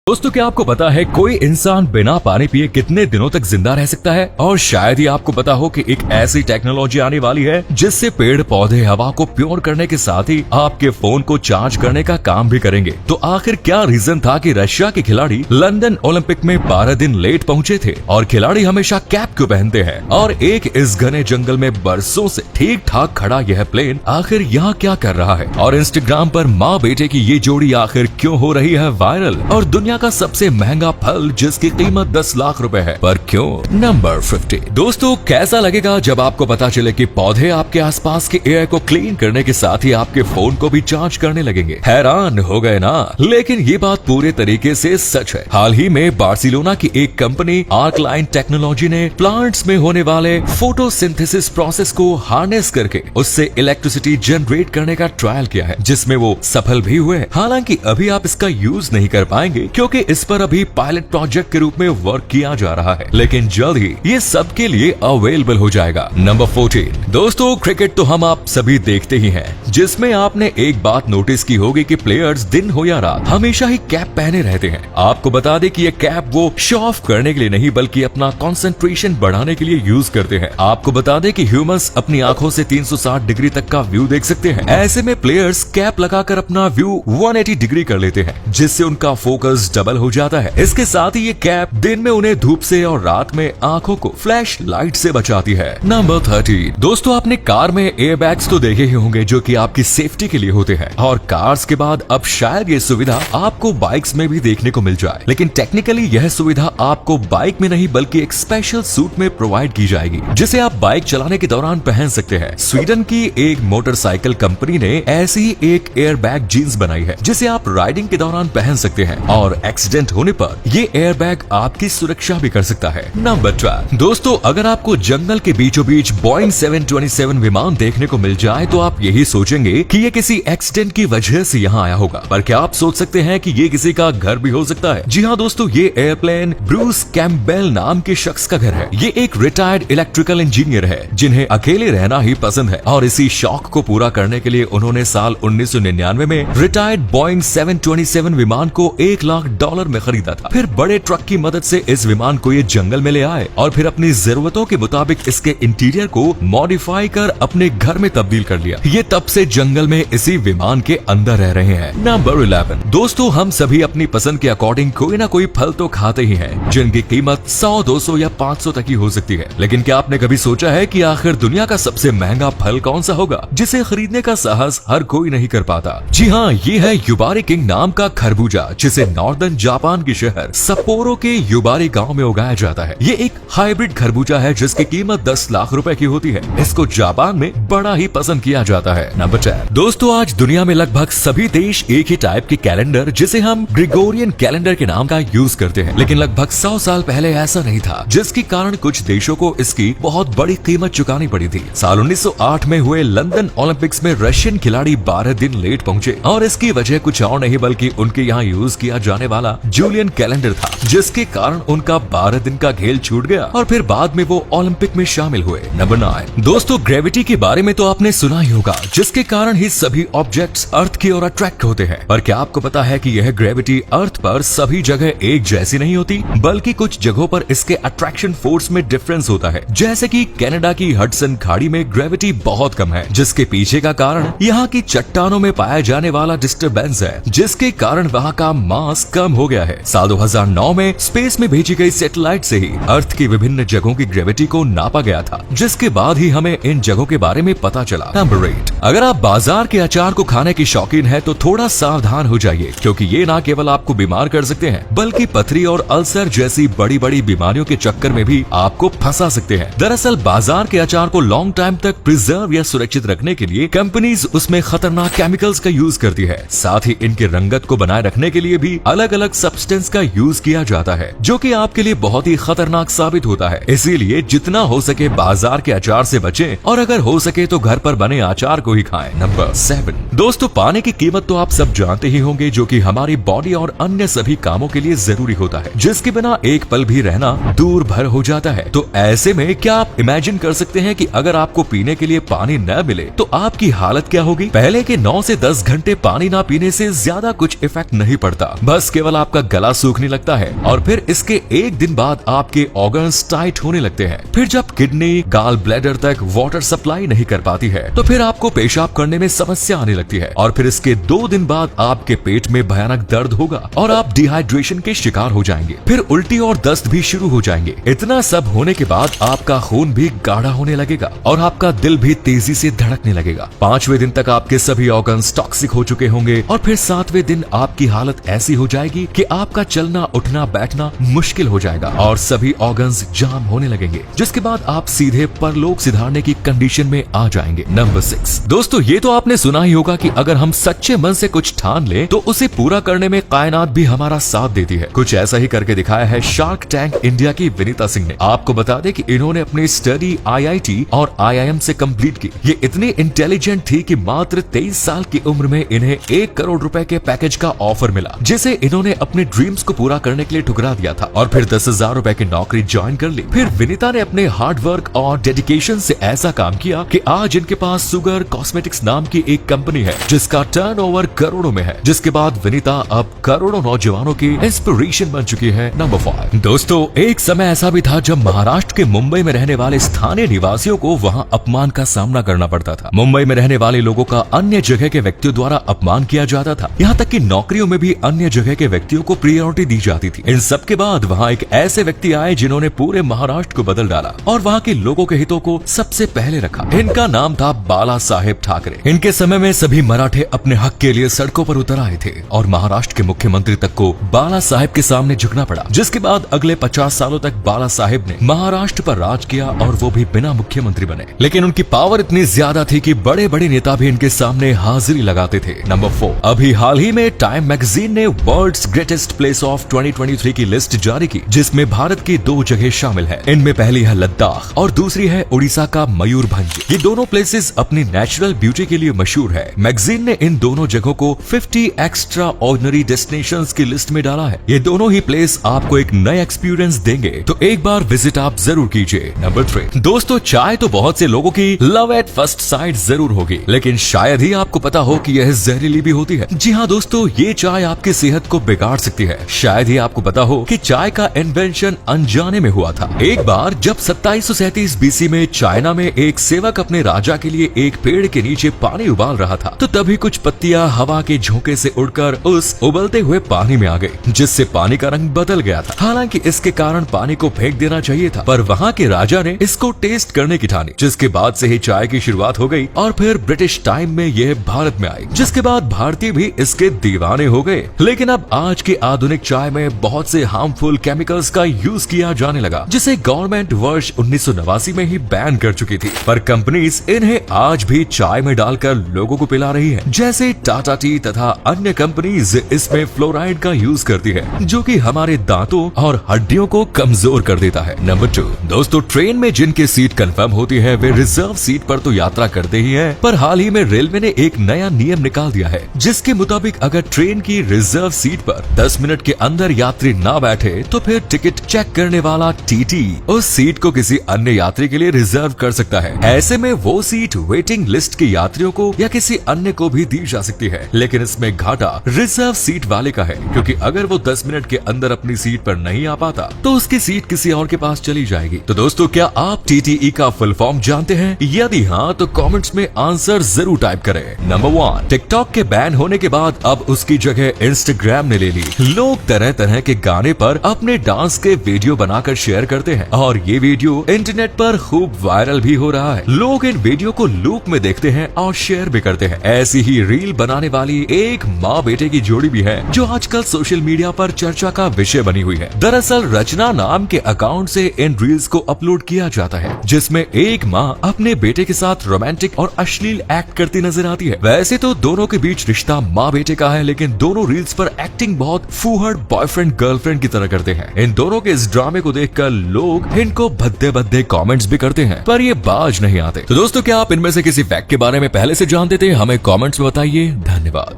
दोस्तों, क्या आपको पता है कोई इंसान बिना पानी पिए कितने दिनों तक जिंदा रह सकता है? और शायद ही आपको पता हो कि एक ऐसी टेक्नोलॉजी आने वाली है जिससे पेड़ पौधे हवा को प्योर करने के साथ ही आपके फोन को चार्ज करने का काम भी करेंगे। तो आखिर क्या रीजन था कि रशिया के खिलाड़ी लंदन ओलंपिक में 12 दिन लेट पहुंचे थे? और खिलाड़ी हमेशा कैप क्यों पहनते हैं? और एक इस घने जंगल में बरसों से ठीक ठाक खड़ा यह प्लेन आखिर यहाँ क्या कर रहा है? और इंस्टाग्राम पर माँ बेटे की ये जोड़ी आखिर क्यों हो रही है वायरल? और दुनिया का सबसे महंगा फल जिसकी कीमत 10 लाख रुपए है, पर क्यों? नंबर 50। दोस्तों, कैसा लगेगा जब आपको पता चले कि पौधे आपके आसपास के एयर को क्लीन करने के साथ ही आपके फोन को भी चार्ज करने लगेंगे? हैरान हो गए ना? लेकिन ये बात पूरे तरीके से सच है। हाल ही में बार्सिलोना की एक कंपनी आर्कलाइन टेक्नोलॉजी ने प्लांट्स में होने वाले फोटोसिंथेसिस प्रोसेस को हार्नेस करके उससे इलेक्ट्रिसिटी जनरेट करने का ट्रायल किया है, जिसमें वो सफल भी हुए। हालांकि अभी आप इसका यूज नहीं कर पाएंगे क्योंकि इस पर अभी पायलट प्रोजेक्ट के रूप में वर्क किया जा रहा है, लेकिन जल्द ही ये सबके लिए अवेलेबल हो जाएगा। नंबर 14। दोस्तों, क्रिकेट तो हम आप सभी देखते ही हैं, जिसमें आपने एक बात नोटिस की होगी कि प्लेयर्स दिन हो या रात हमेशा ही कैप पहने रहते हैं। आपको बता दें कि ये कैप वो शो ऑफ करने के लिए नहीं बल्कि अपना कंसंट्रेशन बढ़ाने के लिए यूज करते हैं। आपको बता दें कि ह्यूमंस अपनी आंखों से 360 डिग्री तक का व्यू देख सकते हैं। ऐसे में प्लेयर्स कैप लगाकर अपना व्यू 180 डिग्री कर लेते हैं, जिससे उनका फोकस डबल हो जाता है। इसके साथ ही ये कैप दिन में उन्हें धूप से और रात में आंखों को फ्लैश लाइट से बचाती है। नंबर 30। दोस्तों, आपने कार में एयरबैग्स तो देखे ही होंगे जो कि आपकी सेफ्टी के लिए होते हैं, और कार्स के बाद अब शायद ये सुविधा आपको बाइक्स में भी देखने को मिल जाए। लेकिन टेक्निकली यह सुविधा आपको बाइक में नहीं बल्कि एक स्पेशल सूट में प्रोवाइड की जाएगी, जिसे आप बाइक चलाने के दौरान पहन सकते हैं। स्वीडन की एक मोटरसाइकिल कंपनी ने ऐसी ही एक एयरबैग जीन्स बनाई है, जिसे आप राइडिंग के दौरान पहन सकते हैं, और एक्सीडेंट होने पर ये एयरबैग आपकी सुरक्षा भी कर सकता है। नंबर 12। दोस्तों, अगर आपको जंगल के बीचों बीच बोइंग 727 विमान देखने को मिल जाए तो आप यही सोचेंगे कि ये किसी एक्सीडेंट की वजह से यहाँ आया होगा, पर क्या आप सोच सकते हैं कि ये किसी का घर भी हो सकता है? जी हाँ दोस्तों, ये एयरप्लेन ब्रूस कैम्पबेल नाम के शख्स का घर है। ये एक रिटायर्ड इलेक्ट्रिकल इंजीनियर है जिन्हें अकेले रहना ही पसंद है, और इसी शौक को पूरा करने के लिए उन्होंने साल 1999 में रिटायर्ड बोइंग 727 विमान को $1 लाख में खरीदा था। फिर बड़े ट्रक की मदद से इस विमान को ये जंगल में ले आए और फिर अपनी जरूरतों के मुताबिक इसके इंटीरियर को मॉडिफाई कर अपने घर में तब्दील कर लिया। ये तब से जंगल में इसी विमान के अंदर रह रहे हैं। नंबर 11। दोस्तों, हम सभी अपनी पसंद के अकॉर्डिंग कोई ना कोई फल तो खाते ही हैं, जिनकी कीमत 100, 200 या 500 तक ही हो सकती है। लेकिन क्या आपने कभी सोचा है कि आखिर दुनिया का सबसे महंगा फल कौन सा होगा, जिसे खरीदने का साहस हर कोई नहीं कर पाता? जी हाँ, ये है युबारी किंग नाम का खरबूजा, जिसे नॉर्दर्न जापान के शहर सप्पोरो के युबारी गांव में उगाया जाता है। ये एक हाइब्रिड खरबूजा है जिसकी कीमत 10 लाख रुपए की होती है। इसको जापान में बड़ा ही पसंद किया जाता है। नंबर 10। दोस्तों, आज दुनिया में लगभग सभी देश एक ही टाइप के कैलेंडर, जिसे हम ग्रेगोरियन कैलेंडर के नाम का यूज करते हैं, लेकिन लगभग 100 साल पहले ऐसा नहीं था, जिसके कारण कुछ देशों को इसकी बहुत बड़ी कीमत चुकानी पड़ी थी। साल 1908 में हुए लंदन ओलंपिक्स में रशियन खिलाड़ी 12 दिन लेट पहुंचे, और इसकी वजह कुछ और नहीं बल्कि उनके यहाँ यूज किया जाने वाला जूलियन कैलेंडर था, जिसके कारण उनका 12 दिन का खेल छूट गया और फिर बाद में वो ओलंपिक में शामिल हुए। नंबर 9। दोस्तों, ग्रेविटी के बारे में तो आपने सुना ही होगा, जिसके कारण ही सभी ऑब्जेक्ट्स अर्थ की ओर अट्रैक्ट होते हैं। पर क्या आपको पता है कि यह ग्रेविटी अर्थ पर सभी जगह एक जैसी नहीं होती, बल्कि कुछ जगहों पर इसके अट्रैक्शन फोर्स में डिफरेंस होता है। जैसे कि कनाडा की हडसन खाड़ी में ग्रेविटी बहुत कम है, जिसके पीछे का कारण यहाँ की चट्टानों में पाया जाने वाला डिस्टर्बेंस है, जिसके कारण वहाँ का मास कम हो गया है। साल 2009 में स्पेस में भेजी गई सैटेलाइट से ही अर्थ की विभिन्न जगहों की ग्रेविटी को नापा गया था, जिसके बाद ही हमें इन जगहों के बारे में पता चला। नंबर 8। अगर आप बाजार के अचार को खाने की शौकीन है तो थोड़ा सावधान हो जाइए, क्योंकि ये ना केवल आपको बीमार कर सकते हैं बल्कि पथरी और अल्सर जैसी बड़ी बड़ी बीमारियों के चक्कर में भी आपको फंसा सकते हैं। दरअसल बाजार के अचार को लॉन्ग टाइम तक प्रिजर्व या सुरक्षित रखने के लिए कंपनीज उसमें खतरनाक केमिकल्स का यूज करती है। साथ ही इनके रंगत को बनाए रखने के लिए भी अलग अलग सब्सटेंस का यूज किया जाता है, जो कि आपके लिए बहुत ही खतरनाक साबित होता है। इसीलिए जितना हो सके बाजार के अचार से बचें, और अगर हो सके तो घर पर बने अचार को ही खाएं। नंबर 7। दोस्तों, पानी की कीमत तो आप सब जानते ही होंगे, जो कि हमारी बॉडी और अन्य सभी कामों के लिए जरूरी होता है, जिसके बिना एक पल भी रहना दूर भर हो जाता है। तो ऐसे में क्या आप इमेजिन कर सकते हैं कि अगर आपको पीने के लिए पानी न मिले तो आपकी हालत क्या होगी? पहले के 9 से 10 घंटे पानी ना पीने से ज्यादा कुछ इफेक्ट नहीं पड़ता, बस केवल आपका गला सूखने लगता है और फिर इसके एक दिन बाद आपके ऑर्गन्स टाइट होने लगते हैं। फिर जब किडनी गॉल ब्लैडर तक वाटर सप्लाई नहीं कर पाती है तो फिर आपको पेशाब करने में समस्या आने लगती है और फिर इसके 2 दिन बाद आपके पेट में भयानक दर्द होगा और आप डिहाइड्रेशन के शिकार हो जाएंगे। फिर उल्टी और दस्त भी शुरू हो जाएंगे। इतना सब होने के बाद आपका खून भी गाढ़ा होने लगेगा और आपका दिल भी तेजी से धड़कने लगेगा। 5वें दिन तक आपके सभी ऑर्गन्स टॉक्सिक हो चुके होंगे और फिर 7वें दिन आपकी हालत ऐसी हो जाएगी कि आपका चलना उठना बैठना मुश्किल हो जाएगा और सभी ऑर्गन्स जाम होने लगेंगे, जिसके बाद आप सीधे परलोक सिधारने की कंडीशन में आ जाएंगे। नंबर 6 दोस्तों, ये तो आपने सुना ही होगा कि अगर हम सच्चे मन से कुछ ठान ले तो उसे पूरा करने में कायनात भी हमारा साथ देती है। कुछ ऐसा ही करके दिखाया है शार्क टैंक इंडिया की विनीता सिंह ने। आपको बता दें कि इन्होंने अपनी स्टडी IIT और IIM से कंप्लीट की। ये इतनी इंटेलिजेंट थी कि मात्र 23 साल की उम्र में इन्हें 1 करोड़ रुपए के पैकेज का ऑफर मिला, जिसे इन्होंने अपने ड्रीम्स को पूरा करने के लिए ठुकरा दिया था और फिर 10,000 रुपए की नौकरी ज्वाइन कर ली। फिर विनीता ने अपने हार्ड वर्क और डेडिकेशन से ऐसा काम किया कि आज इनके पास सुगर कॉस्मेटिक्स नाम की एक कंपनी है जिसका टर्नओवर करोड़ों में है, जिसके बाद विनीता अब करोड़ों नौजवानों की इंस्पिरेशन बन चुकी है। नंबर 5 दोस्तों, एक समय ऐसा भी था जब महाराष्ट्र के मुंबई में रहने वाले स्थानीय निवासियों को वहां अपमान का सामना करना पड़ता था। मुंबई में रहने वाले लोगों का अन्य जगह के व्यक्तियों द्वारा अपमान किया जाता था। यहाँ तक कि नौकरियों में भी अन्य जगह के व्यक्तियों को प्रायोरिटी दी जाती थी। इन सब के बाद वहाँ एक ऐसे व्यक्ति आए जिन्होंने पूरे महाराष्ट्र को बदल डाला और वहाँ के लोगों के हितों को सबसे पहले रखा। इनका नाम था बाला साहेब ठाकरे। इनके समय में सभी मराठे अपने हक के लिए सड़कों पर उतर आए थे और महाराष्ट्र के मुख्यमंत्री तक को बाला साहेब के सामने झुकना पड़ा, जिसके बाद अगले 50 सालों तक बाला साहेब ने महाराष्ट्र पर राज किया और वो भी बिना मुख्यमंत्री बने। लेकिन उनकी पावर इतनी ज्यादा थी कि बड़े बड़े नेता भी इनके सामने हाजिरी लगाते थे। नंबर 4 अभी हाल ही में टाइम मैगजीन ने वर्ल्ड्स ग्रेटेस्ट प्लेस ऑफ 2023 की लिस्ट जारी की, जिसमें भारत की 2 जगह शामिल है। इनमें पहली है लद्दाख और दूसरी है उड़ीसा का मयूरभंज। ये दोनों प्लेसेस अपनी नेचुरल ब्यूटी के लिए मशहूर है। मैगजीन ने इन दोनों जगहों को 50 एक्स्ट्रा ऑर्डिनरी डेस्टिनेशंस की लिस्ट में डाला है। ये दोनों ही प्लेस आपको एक नया एक्सपीरियंस देंगे, तो एक बार विजिट आप जरूर कीजिए। नंबर 3 दोस्तों, चाय तो बहुत से लोगों की लव एट फर्स्ट साइट जरूर होगी, लेकिन शायद ही आपको पता हो कि यह जहरीली भी होती है। जी हाँ दोस्तों, ये चाय आपकी सेहत को बिगाड़ सकती है। शायद ही आपको पता हो कि चाय का इन्वेंशन अनजाने में हुआ था। एक बार जब 2737 BC में चाइना में एक सेवक अपने राजा के लिए एक पेड़ के नीचे पानी उबाल रहा था, तो तभी कुछ पत्तियां हवा के झोंके से उड़कर उस उबलते हुए पानी में आ गई, जिससे पानी का रंग बदल गया था। हालांकि इसके कारण पानी को फेंक देना चाहिए था, पर वहाँ के राजा ने इसको टेस्ट करने की ठानी, जिसके बाद से ही चाय की शुरुआत हो गई और फिर ब्रिटिश टाइम में यह भारत में आई, जिसके बाद भारतीय भी इसके दीवाने हो गए। लेकिन अब आज की आधुनिक चाय में बहुत से हार्मफुल केमिकल्स का यूज किया जाने लगा, जिसे गवर्नमेंट वर्ष 1989 में ही बैन कर चुकी थी, पर कंपनीज इन्हें आज भी चाय में डालकर लोगों को पिला रही है। जैसे टाटा टी तथा अन्य कंपनीज इसमें फ्लोराइड का यूज करती है, जो कि हमारे दांतों और हड्डियों को कमजोर कर देता है। नंबर 2 दोस्तों, ट्रेन में जिनकी सीट कंफर्म होती है वे रिजर्व सीट पर तो यात्रा करते ही हैं, पर हाल ही में रेलवे ने एक नया नियम निकाल दिया है, जिसके मुताबिक अगर ट्रेन की रिजर्व सीट पर 10 मिनट के अंदर यात्री ना बैठे तो फिर टिकट चेक करने वाला टीटी उस सीट को किसी अन्य यात्री के लिए रिजर्व कर सकता है। ऐसे में वो सीट वेटिंग लिस्ट के यात्रियों को या किसी अन्य को भी दी जा सकती है, लेकिन इसमें घाटा रिजर्व सीट वाले का है, क्योंकि अगर वो 10 मिनट के अंदर अपनी सीट पर नहीं आ पाता तो उसकी सीट किसी और के पास चली जाएगी। तो दोस्तों, क्या आप TTE का फुल फॉर्म जानते हैं? यदि हाँ तो कमेंट्स में आंसर जरूर टाइप करें। नंबर 1 टिकटॉक के बैन होने के बाद अब उसकी जगह इंस्टाग्राम ने ले ली। लोग तरह तरह के गाने पर अपने डांस के वीडियो बनाकर शेयर करते हैं और ये वीडियो इंटरनेट पर खूब वायरल भी हो रहा है। लोग इन वीडियो को लूप में देखते हैं और शेयर भी करते हैं। ऐसी ही रील बनाने वाली एक माँ बेटे की जोड़ी भी है, जो आजकल सोशल मीडिया पर चर्चा का विषय बनी हुई है। दरअसल रचना नाम के अकाउंट से इन रील्स को अपलोड किया जाता है, जिसमें एक माँ अपने बेटे के साथ रोमांटिक और अश्लील एक्ट करती नजर आती है। वैसे तो दोनों के बीच रिश्ता माँ बेटे का है, लेकिन दोनों रील्स पर एक्टिंग बहुत फूहड़ बॉयफ्रेंड गर्लफ्रेंड की तरह करते हैं। इन दोनों के इस ड्रामे को देखकर लोग इनको भद्दे भद्दे कमेंट्स भी करते हैं, पर ये बाज नहीं आते। तो दोस्तों, क्या आप इनमें से किसी फैक्ट के बारे में पहले से जानते थे? हमें कमेंट्स में बताइए। धन्यवाद।